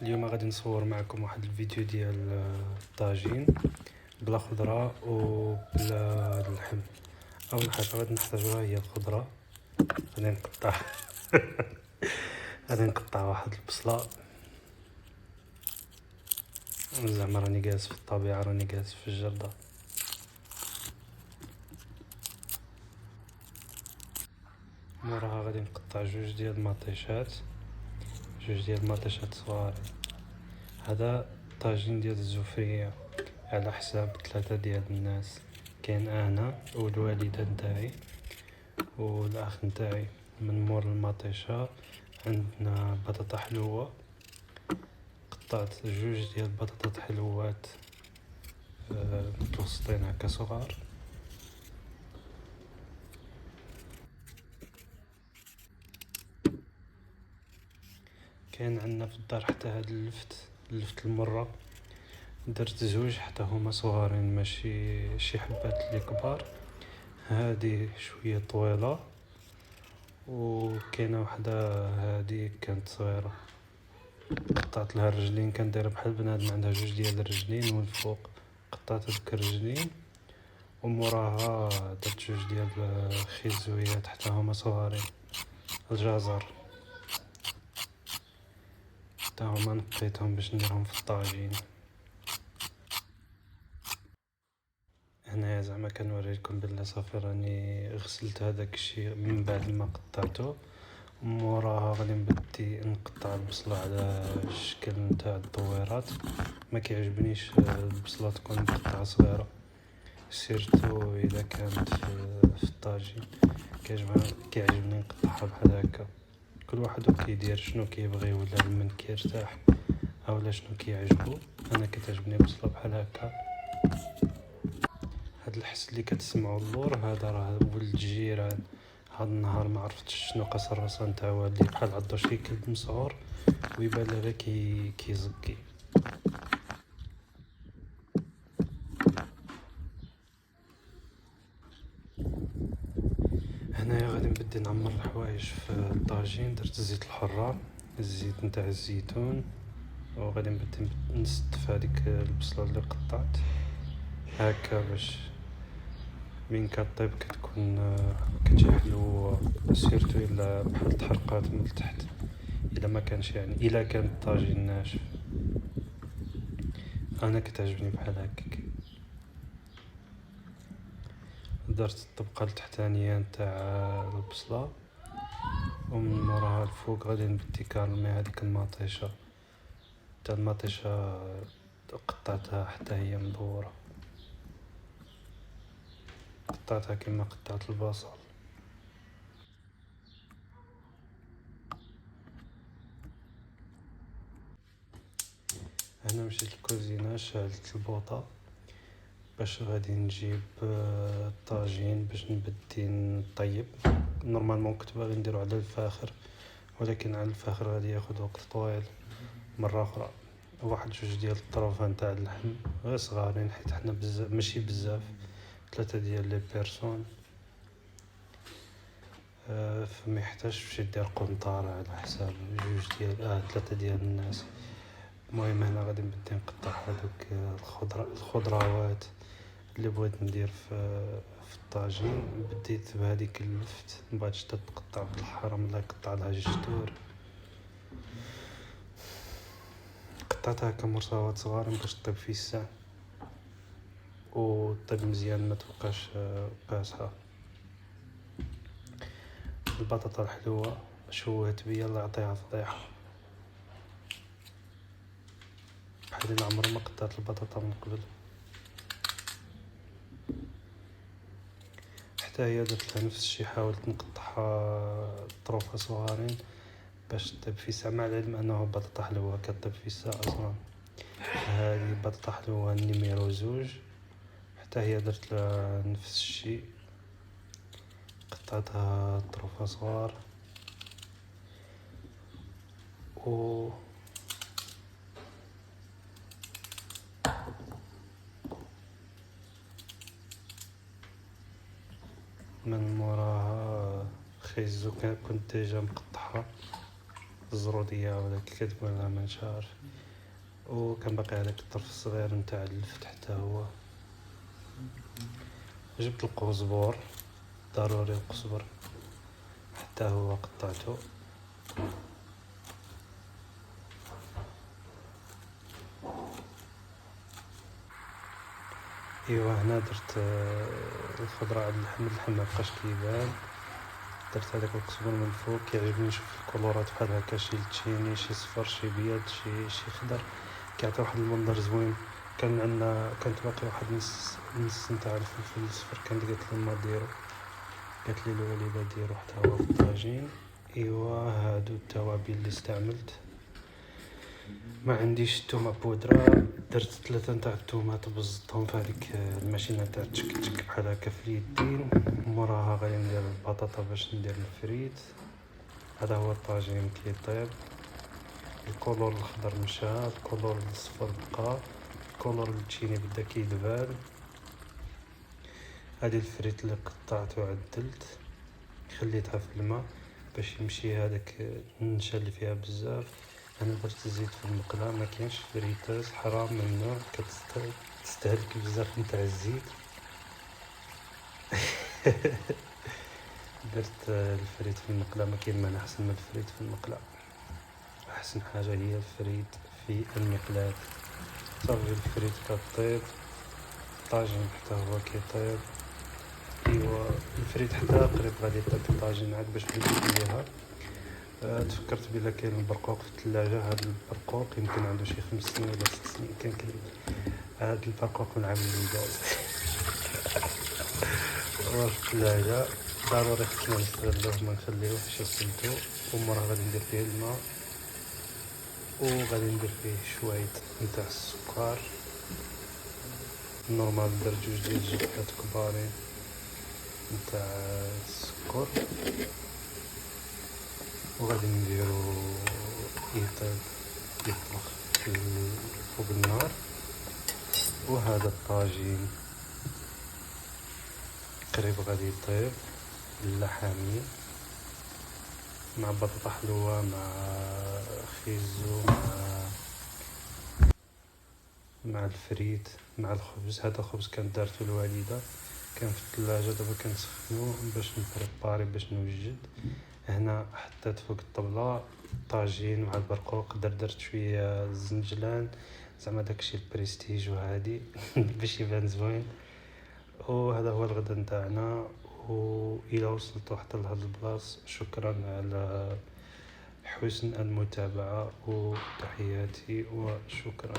اليوم غادي نصور معكم واحد الفيديو ديال الطاجين بلا خضره وبلا اللحم. اول حاجه غادي نحتاجوها هي الخضره. غادي نقطع غادي نقطع واحد البصله. زعما راني جالس في الطبيعه، راني جالس في الجرده. موراها غادي نقطع جوج ديال المطيشات صغار. هذا طاجين ديال الزفريه على حساب 3 ديال الناس. كاين انا والوالده نتاعي والاخ نتاعي. من مور المطيشه عندنا بطاطا حلوه، قطعت جوج ديال البطاطات حلوات متوسطين هكا صغار. كاين عندنا في الدار حتى هاد اللفت المره، درت زوج حتى هما صغارين، ماشي شي حبات اللي كبار. هادي شويه طويله وكاينه وحده هادي كانت صغيره. قطعت لها الرجلين، كندير بحال بنادم عندها جوج ديال الرجلين والفوق. قطعت هذوك الرجلين وموراها درت جوج ديال الخيزويات حتى هما صغارين. الجزر حتى هما نقيتهم باش نديرهم في الطاجين. هنايا زعما كنوريلكم بلي صافي راني غسلت هذاك الشيء من بعد ما قطعته. موراها غادي نبدي نقطع البصله على الشكل نتاع الدويرات. ما كيعجبنيش البصله تكون مقطعه صغيره، سيرتو اذا كانت في الطاجين. كيعجبني نقطعها بحال هكا. كل واحد كيدير شنو كيبغي ولا من كيرتاح اولا شنو كيعجبو. انا كتعجبني البصله بحال هكا. هاد الحس اللي كتسمعوا اللور هذا راه ولد الجيران. هاد النهار ما عرفتش شنو قص الراسه نتاع والدي، بحال عضو شي كلب مسعور ويبان لها كيزكي. هنايا غادي نبدي نعمر الحوايج في الطاجين. درت الزيت الحرة، الزيت نتاع الزيتون، وغادي نبدي نستف هذيك البصله اللي قطعت هكا باش من كطيب كتكون كتجي حلوه. سيرتو الا بحال تحرقات من التحت، الا ما كانش يعني الا كان الطاجين ناشف. انا كتعجبني بحال هكاك. درت الطبقه التحتانيه نتاع البصله ومن موراها الفوق غادي نبدي كارمي هذيك المطيشه تاع المطيشه. قطعتها حتى هي مدوره، قطعتها كما قطعت البصل. هنا مشيت للكوزينه، شعلت البوطه باش غادي نجيب الطاجين باش نبدي نطيب. نورمالمون كنت باغي نديرو على الفاخر، ولكن على الفاخر غادي ياخد وقت طويل. مره اخرى واحد جوج ديال الطروفه نتاع اللحم غير صغارين، حيت حنا بزاف ماشي بزاف، 3 ديال لي بيرسون. فما يحتاجش تمشي دير قنطار على حساب جوج ديال 3 ديال الناس. المهم هنا غادي نبدي نقطع هذوك الخضروات اللي بغيت ندير في الطاجين. بديت بهذيك اللفت، من بعد شتا تقطع بالحرام لا قطع لها جدور. قطعتها كمرصوات صغارين باش طيب في الساعة وطيب مزيان ما تبقاش قاصحه. البطاطا الحلوه شوهت بيا، الله يعطيها فضيحه. بحال عمري ما قطعت البطاطا من قبل. حتى هي درت لها نفس الشيء، حاولت نقطعها طروفه صغارين باش طيب في الساعة، مع العلم انه بطاطا حلوه كطيب في الساعة اصلا. هذه بطاطا حلوه نيميرو 2، حتى هي درت لها نفس الشيء، قطعتها طروفه صغار. و من موراها خيزو كنت ديجا مقطعها، الزروديه ولا كتقولها ما نش عارف. وكان باقي هذاك الطرف الصغير نتاع اللفت حتى هو. جبت القزبر، ضروري القزبر حتى هو قطعته. ايوا هنا درت الخضره على اللحم مبقاش كيبان. درت هذاك القزبر من الفوق. كيعجبني نشوف الكولورات بحال هكا، شي لتشيني، شي صفر، شي بيض، شي خضر، كيعطي واحد المنظر زوين. كانت باقي واحد نص نتاع الفلفل الصفر، كانت قالت لي ما ديرو، قالت لي الوالده ديرو حتى هو في الطاجين. ايوا هادو التوابل اللي استعملت. ما عنديش الثومه بودره، درت 3 نتاع الثومات بزطهم في هذيك الماشينه تاع تشك بحال هكا في اليدين. موراها غادي ندير البطاطا باش ندير الفريت. هذا هو الطاجين كيطيب. الكولور الخضر مشى، الكولور الصفر بقى، الكولور التشيني بدا كيدبال. هذه الفريت اللي قطعت وعدلت خليتها في الماء باش يمشي هذاك النشا اللي فيها بزاف. انا درت الزيت في المقله، ما كاينش فريتاز، حرام ممنوع، كتستهلك بزاف نتاع الزيت. درت الفريت في المقله، ما كاين مانع احسن من الفريت في المقله. احسن حاجه هي الفريت في المقلاة. صافي الفريت كطيب، الطاجين حتى هو كيطيب. ايوا الفريت حتى قريب غادي يطيب الطاجين عاد باش نزيد ليها. تفكرت بلا كاين البرقوق في الثلاجه. هذا البرقوق يمكن عنده شي 5 سنين ولا 6 سنين. كان هذا البرقوق من عام الولاد هو في الثلاجه، ضروري خصنا نستغلوه ما نخليوهش يسلتو. ومرة غادي ندير فيه الماء، وغادي ندير فيه شويه نتاع السكر. نورمال ندير 2 ديال الجبهات كبارين نتاع السكر، وغادي نديرو يطبخ فوق النار. وهذا الطاجين قريب غادي يطيب، اللحامي مع بطاطا حلوة، مع خيزو، مع الفريت، مع الخبز. هذا الخبز كانت دارته الوالده، كان في الثلاجه، دابا كنسخنو باش نبريباري باش نوجد. هنا حطيت فوق الطبله طاجين مع البرقوق، درت شويه الزنجلان، زعما داكشي البريستيج وهادي باش يبان زوين. وهذا هو الغدا نتاعنا. والى وصلتوا حتى لهذا البلاص، شكرا على حسن المتابعه، وتحياتي وشكرا.